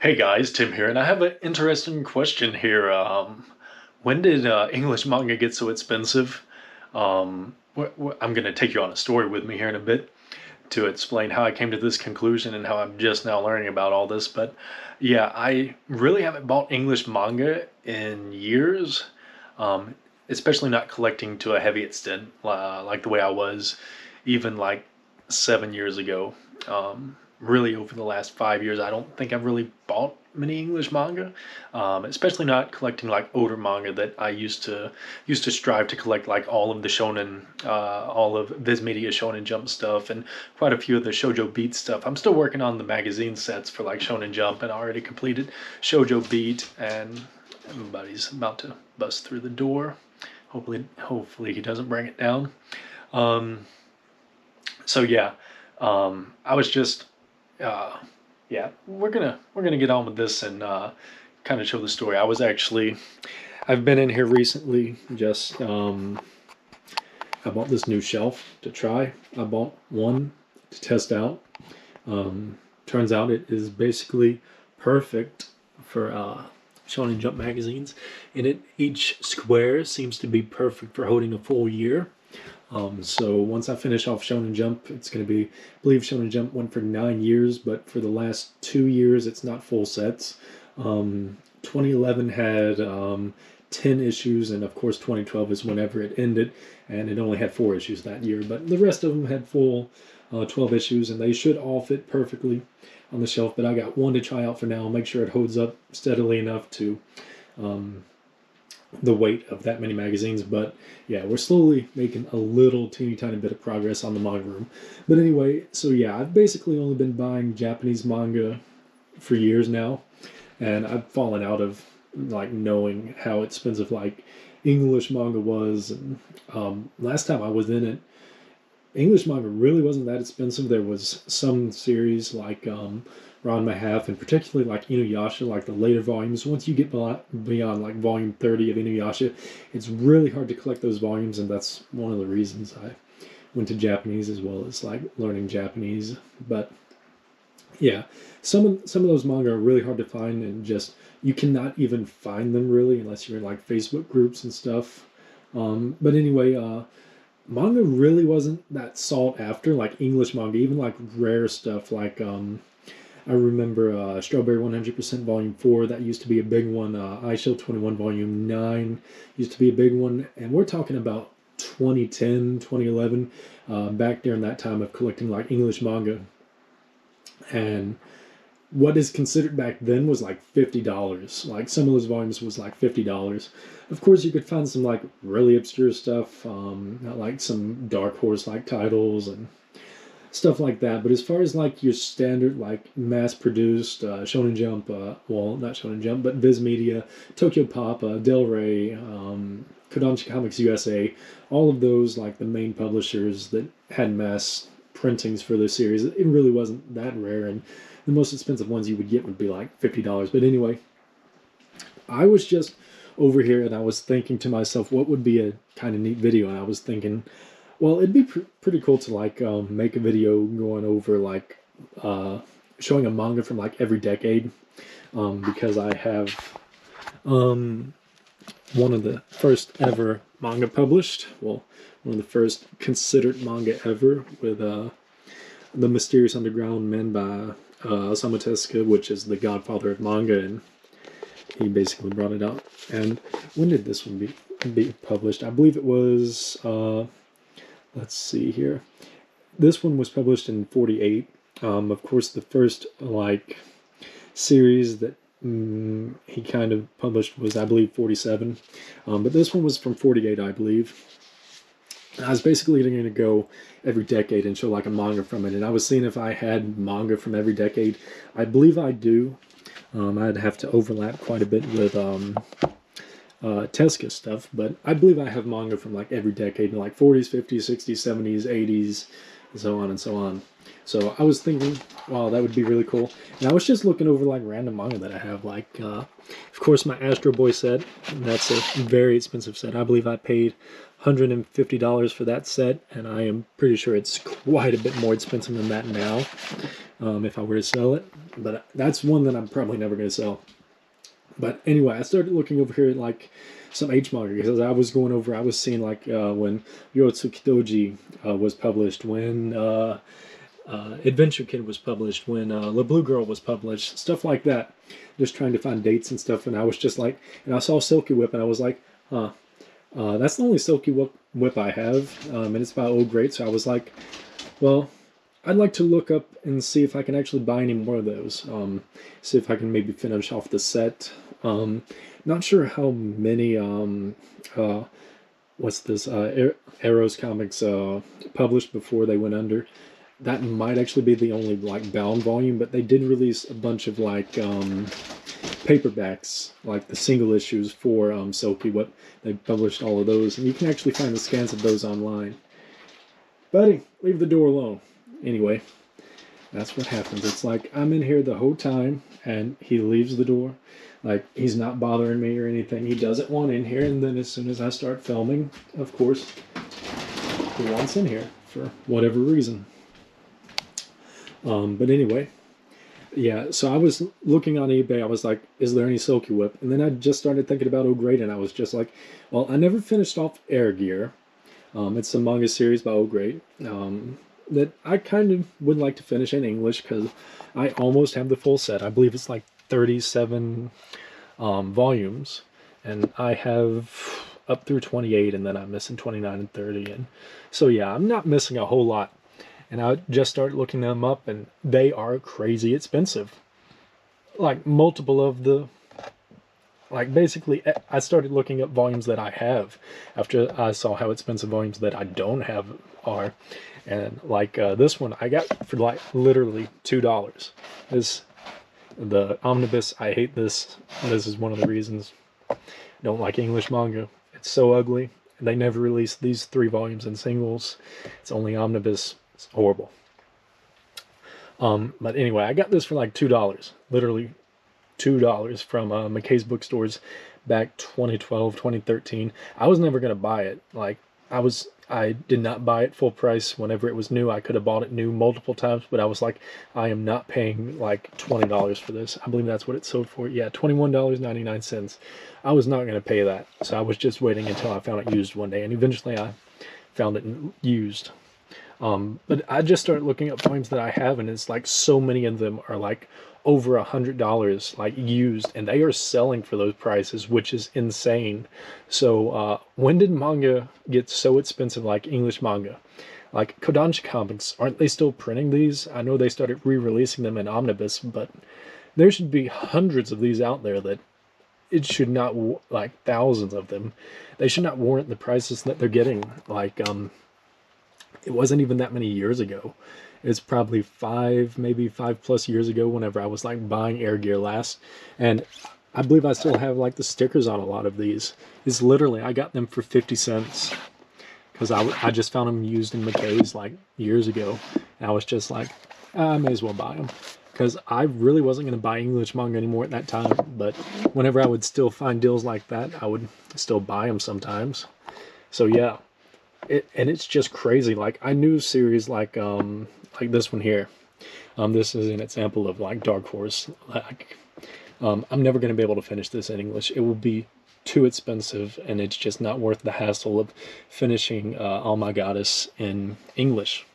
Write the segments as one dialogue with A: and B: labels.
A: Hey guys, Tim here, and I have an interesting question here. When did English manga get so expensive? I'm going to take you on a story with me here in a bit to explain how I came to this conclusion and how I'm just now learning about all this. But yeah, I really haven't bought English manga in years, um, especially not collecting to a heavy extent like the way I was even like 7 years ago. Really, over the last 5 years, I don't think I've really bought many English manga, especially not collecting like older manga that I used to strive to collect, like all of the shonen, all of Viz Media Shonen Jump stuff, and quite a few of the Shoujo Beat stuff. I'm still working on the magazine sets for like Shonen Jump, and I already completed Shoujo Beat, and everybody's about to bust through the door. Hopefully he doesn't bring it down. Um, so yeah, I was just uh, yeah, we're gonna get on with this and kind of show the story. I've been in here recently. Just I bought this new shelf to try. I bought one to test out. Turns out it is basically perfect for Shonen Jump magazines, and each square seems to be perfect for holding a full year. So once I finish off Shonen Jump, it's going to be, I believe Shonen Jump went for 9 years, but for the last 2 years, it's not full sets. 2011 had 10 issues, and of course 2012 is whenever it ended, and it only had 4 issues that year. But the rest of them had full 12 issues, and they should all fit perfectly on the shelf. But I got one to try out for now, make sure it holds up steadily enough to um, the weight of that many magazines. But yeah, we're slowly making a little teeny tiny bit of progress on the manga room. But anyway, so yeah, I've basically only been buying Japanese manga for years now, and I've fallen out of like knowing how expensive like English manga was. And last time I was in it, English manga really wasn't that expensive. There was some series like Ranma Half, and particularly like Inuyasha, like the later volumes. Once you get beyond like volume 30 of Inuyasha, it's really hard to collect those volumes, and that's one of the reasons I went to Japanese as well as like learning Japanese. But yeah, some of those manga are really hard to find, and just you cannot even find them really unless you're in like Facebook groups and stuff. But anyway, manga really wasn't that sought after, like English manga, even like rare stuff like I remember Strawberry 100% Volume 4, that used to be a big one. iShield 21 Volume 9 used to be a big one. And we're talking about 2010, 2011, back during that time of collecting like English manga. And what is considered back then was like $50. Like some of those volumes was like $50. Of course, you could find some like really obscure stuff, like some Dark Horse like titles and stuff like that. But as far as like your standard like mass produced Shonen Jump, well, not Shonen Jump, but Viz Media, Tokyo Pop, Del Rey, Kodansha Comics USA, all of those like the main publishers that had mass printings for this series, it really wasn't that rare. And the most expensive ones you would get would be like $50. But anyway, I was just over here and I was thinking to myself, what would be a kind of neat video? And I was thinking, well, it'd be pretty cool to like make a video going over like showing a manga from like every decade, because I have one of the first ever manga published. Well, one of the first considered manga ever with The Mysterious Underground Men by Osamu Tezuka, which is the godfather of manga, and he basically brought it out. And when did this one be published? I believe it was, let's see here. This one was published in 48. Of course, the first, like, series that he kind of published was, I believe, 47. But this one was from 48, I believe. I was basically going to go every decade and show like a manga from it, and I was seeing if I had manga from every decade. I believe I do. I'd have to overlap quite a bit with Tezuka stuff, but I believe I have manga from like every decade, like 40s, 50s, 60s, 70s, 80s, and so on and so on. So I was thinking, wow, that would be really cool. And I was just looking over like random manga that I have, like, of course, my Astro Boy set. That's a very expensive set. I believe I paid $150 for that set, and I am pretty sure it's quite a bit more expensive than that now.
B: if I were to sell it. But that's one that I'm probably never going to sell. But anyway, I started looking over here at like some H manga because I was going over. I was seeing like when Yotsukidoji was published, when Adventure Kid was published, when La Blue Girl was published, stuff like that. Just trying to find dates and stuff, and I was just like, and I saw Silky Whip, and I was like, huh, that's the only Silky Whip I have, and it's by Old Great. So I was like, well, I'd like to look up and see if I can actually buy any more of those. See if I can maybe finish off the set. Not sure how many. What's this? Arrows Comics published before they went under. That might actually be the only like bound volume, but they did release a bunch of like paperbacks, like the single issues for Silky Whip. They published all of those, and you can actually find the scans of those online. Buddy, leave the door alone. Anyway, that's what happens. It's like I'm in here the whole time, and he leaves the door. Like, he's not bothering me or anything. He doesn't want in here, and then as soon as I start filming, of course, he wants in here for whatever reason. But anyway, yeah, so I was looking on eBay. I was like, is there any Silky Whip? And then I just started thinking about Oh Great, and I was just like, well, I never finished off Air Gear. It's a manga series by Oh Great that I kind of would like to finish in English because I almost have the full set. I believe it's like 37 volumes, and I have up through 28, and then I'm missing 29 and 30. And so, yeah, I'm not missing a whole lot. And I just started looking them up, and they are crazy expensive. Like, multiple of the... Like, basically, I started looking up volumes that I have after I saw how expensive volumes that I don't have are. And, like, this one I got for, like, literally $2. The Omnibus, I hate this. This is one of the reasons I don't like English manga. It's so ugly. They never released these 3 volumes in singles. It's only Omnibus. It's horrible. But anyway, I got this for like $2. Literally $2 from McKay's Bookstores back 2012, 2013. I was never going to buy it. Like, I did not buy it full price whenever it was new. I could have bought it new multiple times, but I was like, I am not paying like $20 for this. I believe that's what it sold for. Yeah, $21.99. I was not going to pay that. So I was just waiting until I found it used one day, and eventually I found it used. But I just started looking up volumes that I have, and it's like so many of them are like over $100 like used, and they are selling for those prices, which is insane. So when did manga get so expensive, like English manga? Like Kodansha Comics, aren't they still printing these? I know they started re-releasing them in Omnibus, but there should be hundreds of these out there that it should not, like thousands of them. They should not warrant the prices that they're getting. Like, it wasn't even that many years ago. It's probably maybe 5+ years ago whenever I was like buying Air Gear last. And I believe I still have like the stickers on a lot of these. It's literally, I got them for 50 cents. Because I just found them used in McKay's like years ago. And I was just like, I may as well buy them. Because I really wasn't going to buy English manga anymore at that time. But whenever I would still find deals like that, I would still buy them sometimes. So yeah. And it's just crazy. Like, I knew series like this one here. This is an example of like Dark Horse. Like, I'm never going to be able to finish this in English. It will be too expensive, and it's just not worth the hassle of finishing Oh My Goddess in English.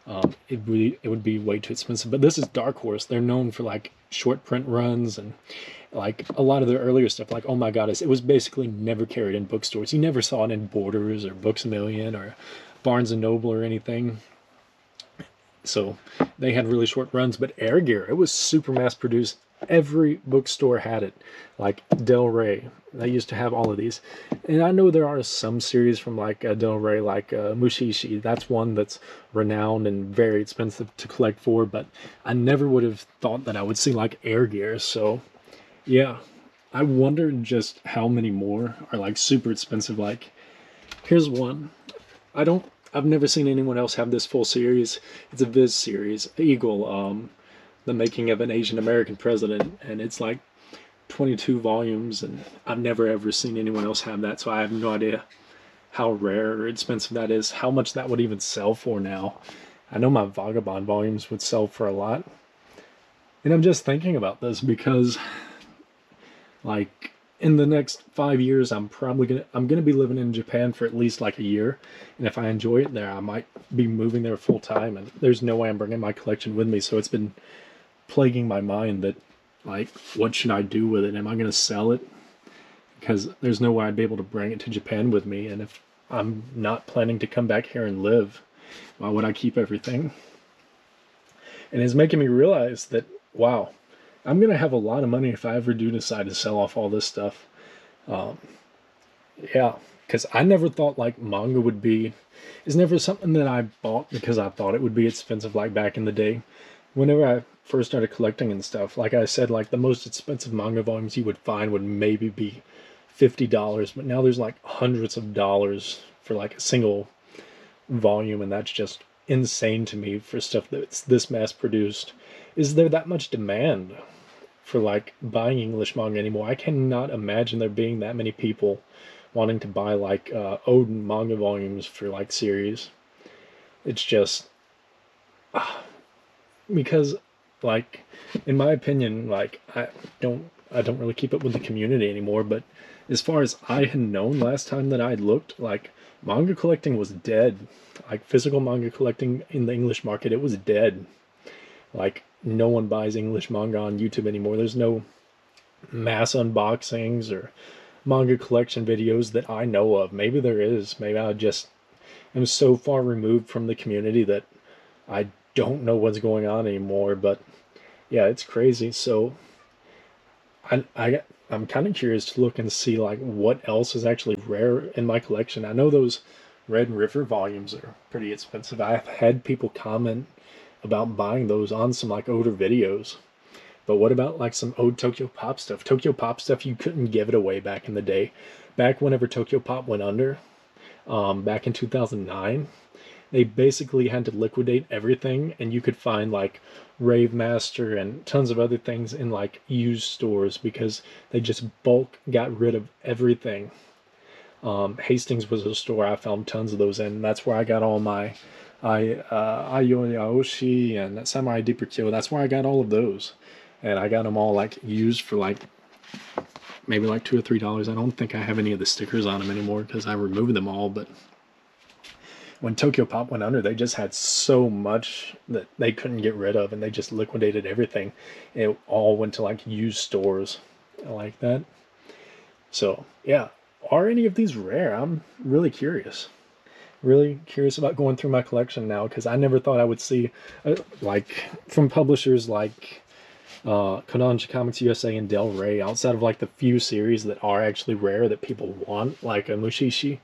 B: It would be way too expensive. But this is Dark Horse. They're known for like short print runs, and like a lot of their earlier stuff, like Oh My Goddess, it was basically never carried in bookstores. You never saw it in Borders or Books A Million or Barnes and Noble or anything. So they had really short runs. But Air Gear, it was super mass produced. Every bookstore had it. Like Del Rey, they used to have all of these. And I know there are some series from like Del Rey, like Mushishi. That's one that's renowned and very expensive to collect for. But I never would have thought that I would see like Air Gear. So yeah, I wonder just how many more are like super expensive. Like, here's one. I've never seen anyone else have this full series. It's a Viz series, Eagle, the making of an Asian American president, and it's like 22 volumes, and I've never ever seen anyone else have that, so I have no idea how rare or expensive that is, how much that would even sell for now. I know my Vagabond volumes would sell for a lot. And I'm just thinking about this because, like, in the next 5 years, I'm gonna be living in Japan for at least like a year, and if I enjoy it there, I might be moving there full time. And there's no way I'm bringing my collection with me, so it's been plaguing my mind that, like, what should I do with it? Am I gonna sell it? Because there's no way I'd be able to bring it to Japan with me, and if I'm not planning to come back here and live, why would I keep everything? And it's making me realize that, wow, I'm gonna have a lot of money if I ever do decide to sell off all this stuff. Um, yeah, because I never thought like manga would be. It's never something that I bought because I thought it would be expensive like back in the day. Whenever I first started collecting and stuff, like I said, like the most expensive manga volumes you would find would maybe be $50, but now there's like hundreds of dollars for like a single volume, and that's just insane to me for stuff that's this mass produced. Is there that much demand for like buying English manga anymore? I cannot imagine there being that many people wanting to buy like Odin manga volumes for like series. It's just because, like, in my opinion, like I don't really keep up with the community anymore, but as far as I had known last time that I had looked, like manga collecting was dead. Like physical manga collecting in the English market, it was dead. Like no one buys English manga on YouTube anymore. There's no mass unboxings or manga collection videos that I know of. Maybe there is. Maybe I just am so far removed from the community that I don't know what's going on anymore. But yeah, it's crazy. So I'm kind of curious to look and see like what else is actually rare in my collection. I know those Red River volumes are pretty expensive. I've had people comment about buying those on some like older videos. But what about like some old Tokyo Pop stuff? Tokyo Pop stuff, you couldn't give it away back in the day. Back whenever Tokyo Pop went under, back in 2009, they basically had to liquidate everything, and you could find like Rave Master and tons of other things in like used stores because they just bulk got rid of everything. Hastings was a store I found tons of those in. That's where I got all my Ayo Yaoshi and Samurai Deeper Kill. That's where I got all of those. And I got them all like used for like maybe like $2 or $3. I don't think I have any of the stickers on them anymore because I removed them all. But when Tokyo Pop went under, they just had so much that they couldn't get rid of, and they just liquidated everything. It all went to like used stores like that. So yeah, are any of these rare? I'm really curious about going through my collection now because I never thought I would see like from publishers like Kodansha Comics USA and Del Rey, outside of like the few series that are actually rare that people want, like a Mushishi.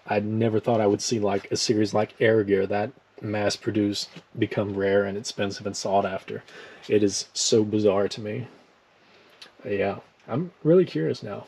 B: I never thought I would see like a series like Air Gear that mass produced become rare and expensive and sought after. It is so bizarre to me. Yeah, I'm really curious now.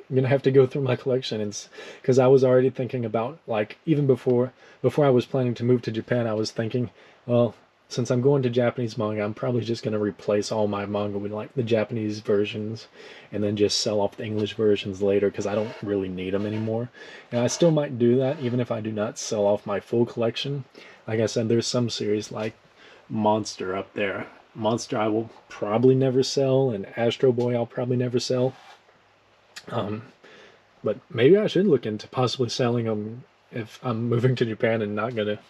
B: I'm gonna have to go through my collection, and because I was already thinking about like even before I was planning to move to Japan, I was thinking, well, since I'm going to Japanese manga, I'm probably just gonna replace all my manga with like the Japanese versions, and then just sell off the English versions later because I don't really need them anymore. And I still might do that even if I do not sell off my full collection. Like I said, there's some series like Monster up there. Monster I will probably never sell, and Astro Boy I'll probably never sell. Um, but maybe I should look into possibly selling them if I'm moving to Japan and not gonna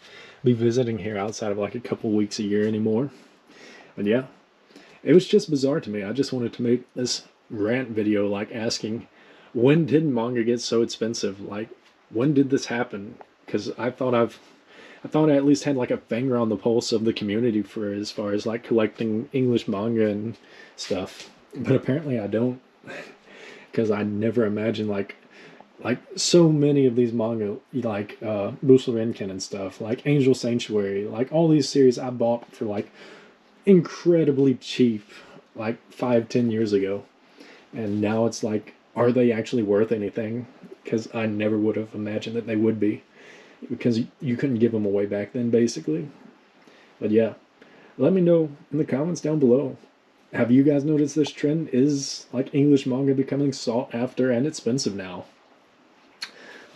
B: be visiting here outside of like a couple weeks a year anymore. But yeah, it was just bizarre to me. I just wanted to make this rant video, like asking, when did manga get so expensive? Like, when did this happen? Because I thought I at least had like a finger on the pulse of the community for as far as like collecting English manga and stuff. But apparently I don't, because I never imagined like so many of these manga, like Busou Renken and stuff, like Angel Sanctuary, like all these series I bought for like incredibly cheap, like 5-10 years ago, and now it's like, are they actually worth anything? Because I never would have imagined that they would be, because you couldn't give them away back then, basically. But yeah, let me know in the comments down below. Have you guys noticed this trend? Is like English manga becoming sought after and expensive now?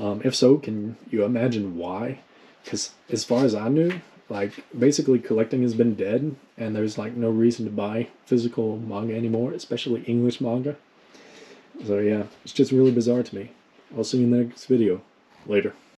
B: If so, can you imagine why? Because as far as I knew, Like, basically collecting has been dead, and there's like no reason to buy physical manga anymore, especially English manga. So yeah, it's just really bizarre to me. I'll see you in the next video. Later.